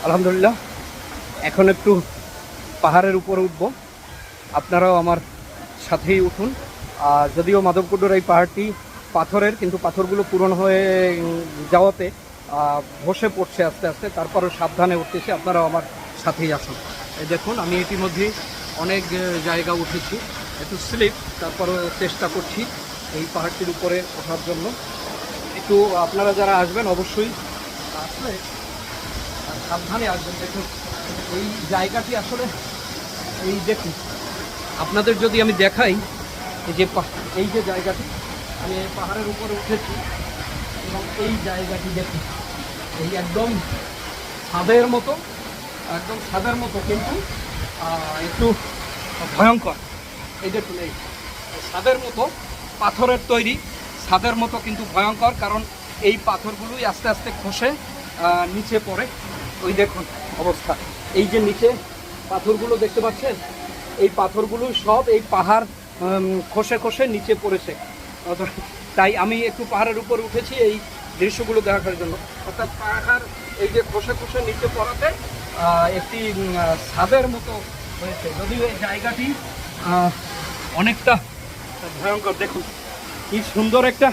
আলহামদুলিল্লাহ। এখন একটু পাহাড়ের উপরে উঠব, আপনারাও আমার সাথেই উঠুন। আর যদিও মাধবকুণ্ডুর এই পাহাড়টি পাথরের, কিন্তু পাথরগুলো পুরনো হয়ে যাওয়াতে বসে পড়ছে আস্তে আস্তে, তারপরও সাবধানে উঠতেছি, আপনারাও আমার সাথেই আসুন। এই দেখুন, আমি ইতিমধ্যেই অনেক জায়গা উঠেছি, একটু স্লিপ, তারপরও চেষ্টা করছি এই পাহাড়টির উপরে ওঠার জন্য। একটু আপনারা যারা আসবেন অবশ্যই আসলে সাবধানে আসবেন। দেখুন এই জায়গাটি আসলে, এই দেখুন আপনাদের যদি আমি দেখাই, এই যে জায়গাটি, আমি পাহাড়ের উপরে উঠেছি এবং এই জায়গাটি দেখুন, এই একদম ছাদের মতো, একদম ছাদের মতো, কিন্তু একটু ভয়ঙ্কর। এই দেখুন, এই ছাদের মতো, পাথরের তৈরি, ছাদের মতো কিন্তু ভয়ঙ্কর, কারণ এই পাথরগুলোই আস্তে আস্তে খসে নিচে পড়ে। ওই দেখুন অবস্থা, এই যে নিচে পাথরগুলো দেখতে পাচ্ছেন, এই পাথরগুলো সব এই পাহাড় খসে খসে নিচে পড়েছে। তাই আমি একটু পাহাড়ের উপর উঠেছি এই দৃশ্যগুলো দেখার জন্য। অর্থাৎ পাহাড় এই যে খসে খসে নিচে পড়াতে একটি ছাদের মতো হয়েছে, যদিও এই জায়গাটি অনেকটা ভয়ঙ্কর। দেখুন কি সুন্দর একটা